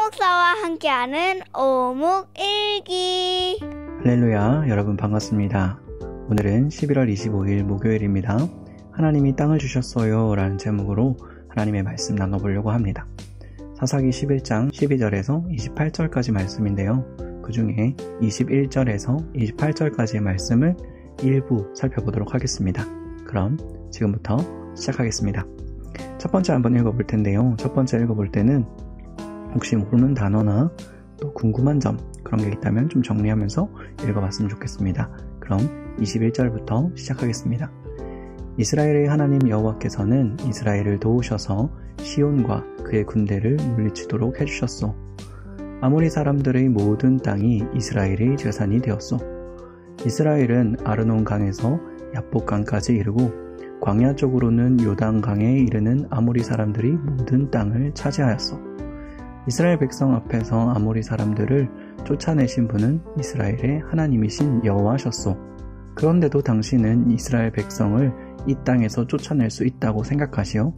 목사와 함께하는 오목일기. 할렐루야, 여러분 반갑습니다. 오늘은 11월 25일 목요일입니다. 하나님이 땅을 주셨어요 라는 제목으로 하나님의 말씀 나눠보려고 합니다. 사사기 11장 12절에서 28절까지 말씀인데요. 그 중에 21절에서 28절까지의 말씀을 일부 살펴보도록 하겠습니다. 그럼 지금부터 시작하겠습니다. 첫 번째 한번 읽어볼 텐데요. 첫 번째 읽어볼 때는 혹시 모르는 단어나 또 궁금한 점 그런 게 있다면 좀 정리하면서 읽어봤으면 좋겠습니다. 그럼 21절부터 시작하겠습니다. 이스라엘의 하나님 여호와께서는 이스라엘을 도우셔서 시온과 그의 군대를 물리치도록 해주셨소. 아모리 사람들의 모든 땅이 이스라엘의 재산이 되었소. 이스라엘은 아르논 강에서 야복강까지 이르고 광야 쪽으로는 요단강에 이르는 아모리 사람들이 모든 땅을 차지하였소. 이스라엘 백성 앞에서 아모리 사람들을 쫓아내신 분은 이스라엘의 하나님이신 여호와셨소. 그런데도 당신은 이스라엘 백성을 이 땅에서 쫓아낼 수 있다고 생각하시오?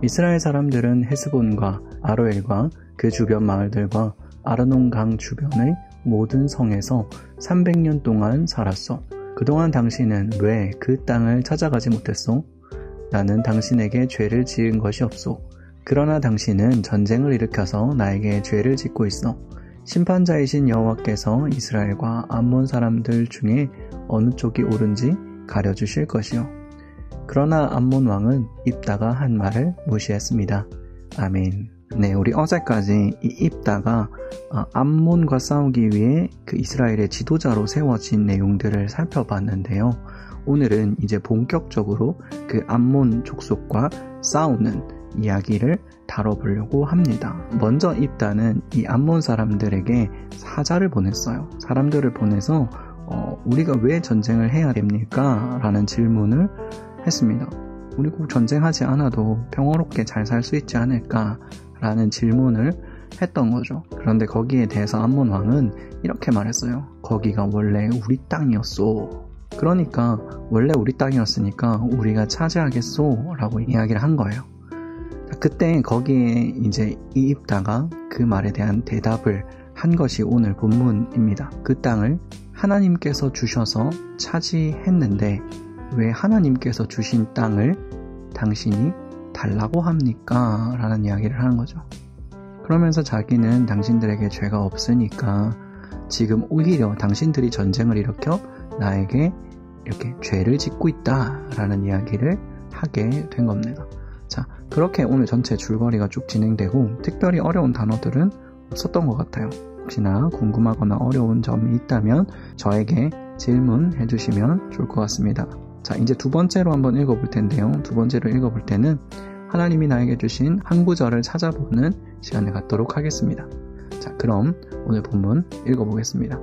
이스라엘 사람들은 헤스본과 아로엘과 그 주변 마을들과 아르논 강 주변의 모든 성에서 300년 동안 살았소. 그동안 당신은 왜 그 땅을 찾아가지 못했소? 나는 당신에게 죄를 지은 것이 없소. 그러나 당신은 전쟁을 일으켜서 나에게 죄를 짓고 있어. 심판자이신 여호와께서 이스라엘과 암몬 사람들 중에 어느 쪽이 옳은지 가려주실 것이요. 그러나 암몬 왕은 입다가 한 말을 무시했습니다. 아멘. 네, 우리 어제까지 이 입다가 암몬과 싸우기 위해 그 이스라엘의 지도자로 세워진 내용들을 살펴봤는데요. 오늘은 이제 본격적으로 그 암몬 족속과 싸우는 이야기를 다뤄보려고 합니다. 먼저 입다는 이 암몬 사람들에게 사자를 보냈어요. 사람들을 보내서 우리가 왜 전쟁을 해야 됩니까? 라는 질문을 했습니다. 우리 꼭 전쟁하지 않아도 평화롭게 잘 살 수 있지 않을까? 라는 질문을 했던 거죠. 그런데 거기에 대해서 암몬 왕은 이렇게 말했어요. 거기가 원래 우리 땅이었소. 그러니까 원래 우리 땅이었으니까 우리가 차지하겠소 라고 이야기를 한 거예요. 그때 거기에 이제 이 입다가 그 말에 대한 대답을 한 것이 오늘 본문입니다. 그 땅을 하나님께서 주셔서 차지했는데 왜 하나님께서 주신 땅을 당신이 달라고 합니까? 라는 이야기를 하는 거죠. 그러면서 자기는 당신들에게 죄가 없으니까 지금 오히려 당신들이 전쟁을 일으켜 나에게 이렇게 죄를 짓고 있다 라는 이야기를 하게 된 겁니다. 자, 그렇게 오늘 전체 줄거리가 쭉 진행되고 특별히 어려운 단어들은 없었던 것 같아요. 혹시나 궁금하거나 어려운 점이 있다면 저에게 질문해 주시면 좋을 것 같습니다. 자, 이제 두 번째로 한번 읽어볼 텐데요. 두 번째로 읽어볼 때는 하나님이 나에게 주신 한 구절을 찾아보는 시간을 갖도록 하겠습니다. 자, 그럼 오늘 본문 읽어보겠습니다.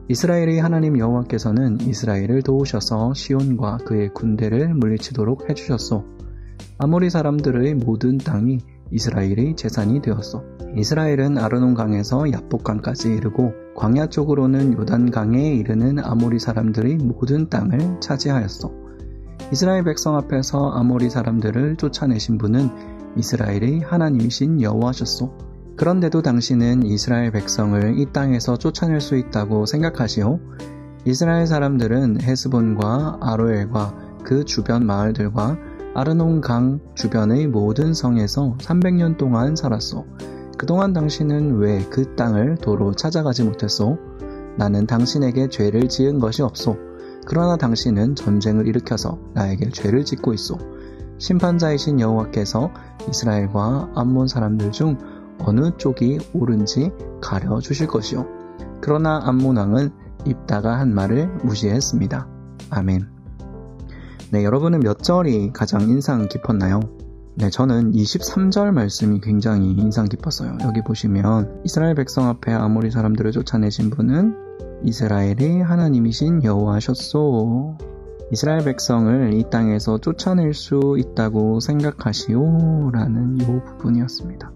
이스라엘의 하나님 여호와께서는 이스라엘을 도우셔서 시온과 그의 군대를 물리치도록 해주셨소. 아모리 사람들의 모든 땅이 이스라엘의 재산이 되었소. 이스라엘은 아르논 강에서 야복강까지 이르고 광야 쪽으로는 요단강에 이르는 아모리 사람들의 모든 땅을 차지하였소. 이스라엘 백성 앞에서 아모리 사람들을 쫓아내신 분은 이스라엘의 하나님이신 여호와셨소. 그런데도 당신은 이스라엘 백성을 이 땅에서 쫓아낼 수 있다고 생각하시오? 이스라엘 사람들은 헤스본과 아로엘과 그 주변 마을들과 아르논 강 주변의 모든 성에서 300년 동안 살았소. 그동안 당신은 왜 그 땅을 도로 찾아가지 못했소? 나는 당신에게 죄를 지은 것이 없소. 그러나 당신은 전쟁을 일으켜서 나에게 죄를 짓고 있소. 심판자이신 여호와께서 이스라엘과 암몬 사람들 중 어느 쪽이 옳은지 가려주실 것이요. 그러나 암몬 왕은 입다가 한 말을 무시했습니다. 아멘. 네, 여러분은 몇 절이 가장 인상 깊었나요? 네, 저는 23절 말씀이 굉장히 인상 깊었어요. 여기 보시면 이스라엘 백성 앞에 아모리 사람들을 쫓아내신 분은 이스라엘의 하나님이신 여호와셨소. 이스라엘 백성을 이 땅에서 쫓아낼 수 있다고 생각하시오? 라는 이 부분이었습니다.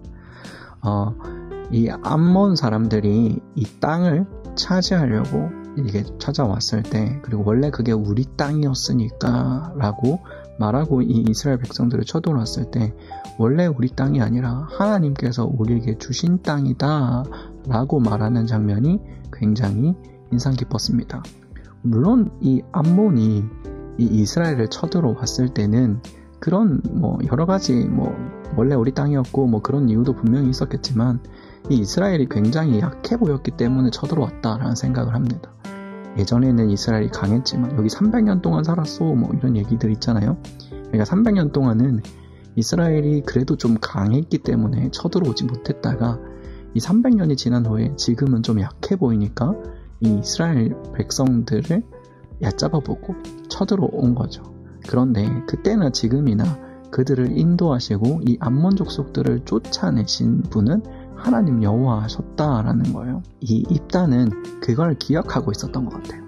이 암몬 사람들이 이 땅을 차지하려고 이게 찾아왔을 때, 그리고 원래 그게 우리 땅이었으니까 라고 말하고 이 이스라엘 백성들을 쳐들어왔을 때 원래 우리 땅이 아니라 하나님께서 우리에게 주신 땅이다 라고 말하는 장면이 굉장히 인상 깊었습니다. 물론 이 암몬이 이 이스라엘을 쳐들어왔을 때는 그런 여러 가지 원래 우리 땅이었고 그런 이유도 분명히 있었겠지만 이 이스라엘이 굉장히 약해 보였기 때문에 쳐들어왔다라는 생각을 합니다. 예전에는 이스라엘이 강했지만 여기 300년 동안 살았어 이런 얘기들 있잖아요. 그러니까 300년 동안은 이스라엘이 그래도 좀 강했기 때문에 쳐들어오지 못했다가 이 300년이 지난 후에 지금은 좀 약해 보이니까 이 이스라엘 백성들을 얕잡아보고 쳐들어온 거죠. 그런데 그때나 지금이나 그들을 인도하시고 이 암몬 족속들을 쫓아내신 분은 하나님 여호와셨다라는 거예요. 이 입다는 그걸 기억하고 있었던 것 같아요.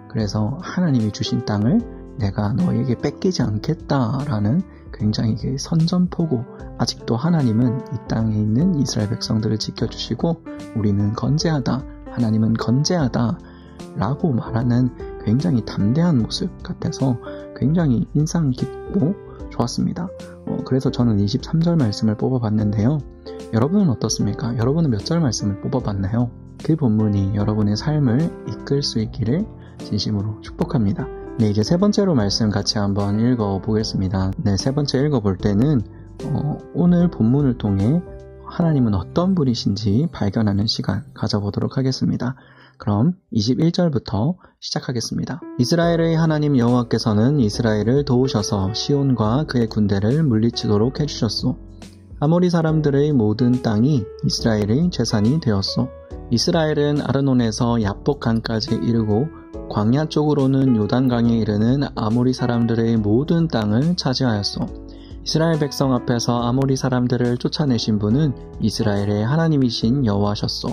그래서 하나님이 주신 땅을 내가 너에게 뺏기지 않겠다라는 굉장히 선전포고, 아직도 하나님은 이 땅에 있는 이스라엘 백성들을 지켜주시고 우리는 건재하다, 하나님은 건재하다 라고 말하는 굉장히 담대한 모습 같아서 굉장히 인상 깊고 좋았습니다. 그래서 저는 23절 말씀을 뽑아봤는데요. 여러분은 어떻습니까? 여러분은 몇 절 말씀을 뽑아봤나요? 그 본문이 여러분의 삶을 이끌 수 있기를 진심으로 축복합니다. 네, 이제 세 번째로 말씀 같이 한번 읽어보겠습니다. 네, 세 번째 읽어볼 때는 오늘 본문을 통해 하나님은 어떤 분이신지 발견하는 시간 가져보도록 하겠습니다. 그럼 21절부터 시작하겠습니다. 이스라엘의 하나님 여호와께서는 이스라엘을 도우셔서 시온과 그의 군대를 물리치도록 해주셨소. 아모리 사람들의 모든 땅이 이스라엘의 재산이 되었소. 이스라엘은 아르논에서 야복강까지 이르고 광야 쪽으로는 요단강에 이르는 아모리 사람들의 모든 땅을 차지하였소. 이스라엘 백성 앞에서 아모리 사람들을 쫓아내신 분은 이스라엘의 하나님이신 여호와셨소.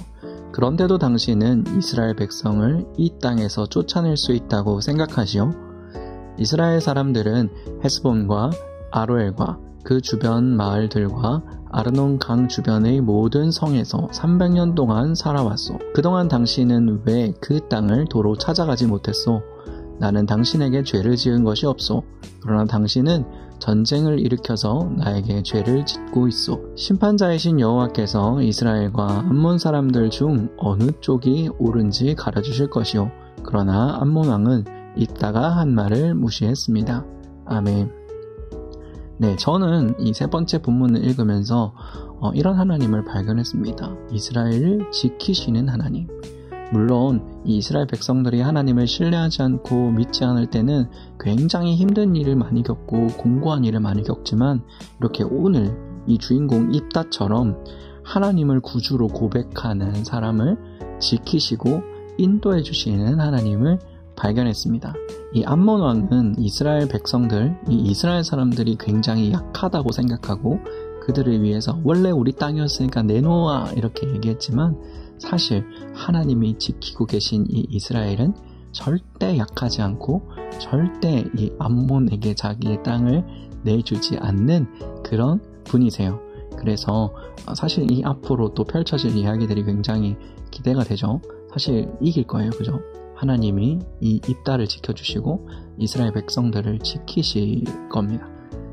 그런데도 당신은 이스라엘 백성을 이 땅에서 쫓아낼 수 있다고 생각하시오? 이스라엘 사람들은 헤스본과 아로엘과 그 주변 마을들과 아르논 강 주변의 모든 성에서 300년 동안 살아왔소. 그동안 당신은 왜 그 땅을 도로 찾아가지 못했소? 나는 당신에게 죄를 지은 것이 없소. 그러나 당신은 전쟁을 일으켜서 나에게 죄를 짓고 있소. 심판자이신 여호와께서 이스라엘과 암몬 사람들 중 어느 쪽이 옳은지 가르쳐주실 것이오. 그러나 암몬 왕은 입다가 한 말을 무시했습니다. 아멘. 네, 저는 이 세 번째 본문을 읽으면서 이런 하나님을 발견했습니다. 이스라엘을 지키시는 하나님. 물론 이 이스라엘 백성들이 하나님을 신뢰하지 않고 믿지 않을 때는 굉장히 힘든 일을 많이 겪고 공고한 일을 많이 겪지만 이렇게 오늘 이 주인공 입다처럼 하나님을 구주로 고백하는 사람을 지키시고 인도해 주시는 하나님을 발견했습니다. 이 암몬 왕은 이스라엘 백성들, 이 이스라엘 사람들이 굉장히 약하다고 생각하고 그들을 위해서 원래 우리 땅이었으니까 내놓아 이렇게 얘기했지만 사실 하나님이 지키고 계신 이 이스라엘은 절대 약하지 않고 절대 이 암몬에게 자기의 땅을 내주지 않는 그런 분이세요. 그래서 사실 이 앞으로 또 펼쳐질 이야기들이 굉장히 기대가 되죠. 사실 이길 거예요. 그죠? 하나님이 이 입다를 지켜주시고 이스라엘 백성들을 지키실 겁니다.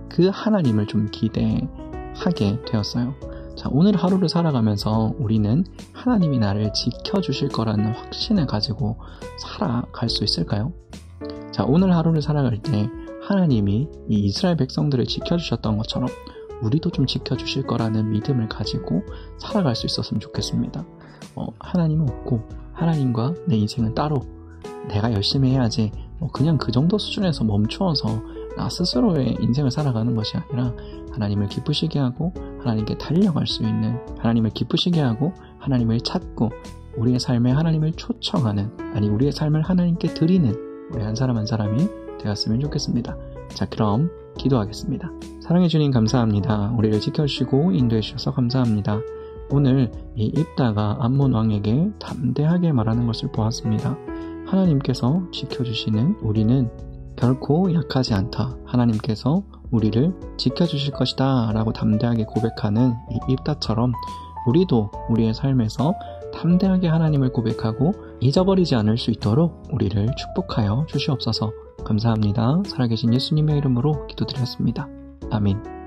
그 하나님을 좀 기대하게 되었어요. 자, 오늘 하루를 살아가면서 우리는 하나님이 나를 지켜주실 거라는 확신을 가지고 살아갈 수 있을까요? 자, 오늘 하루를 살아갈 때 하나님이 이 이스라엘 백성들을 지켜주셨던 것처럼 우리도 좀 지켜주실 거라는 믿음을 가지고 살아갈 수 있었으면 좋겠습니다. 하나님은 없고 하나님과 내 인생은 따로 내가 열심히 해야지 그냥 그 정도 수준에서 멈추어서 나 스스로의 인생을 살아가는 것이 아니라 하나님을 기쁘시게 하고 하나님께 달려갈 수 있는, 하나님을 기쁘시게 하고 하나님을 찾고 우리의 삶에 하나님을 초청하는, 우리의 삶을 하나님께 드리는 우리 한 사람 한 사람이 되었으면 좋겠습니다. 자, 그럼 기도하겠습니다. 사랑해 주님 감사합니다. 우리를 지켜주시고 인도해 주셔서 감사합니다. 오늘 이 입다가 암몬 왕에게 담대하게 말하는 것을 보았습니다. 하나님께서 지켜주시는 우리는 결코 약하지 않다. 하나님께서 우리를 지켜주실 것이다 라고 담대하게 고백하는 이 입다처럼 우리도 우리의 삶에서 담대하게 하나님을 고백하고 잊어버리지 않을 수 있도록 우리를 축복하여 주시옵소서. 감사합니다. 살아계신 예수님의 이름으로 기도드렸습니다. 아멘.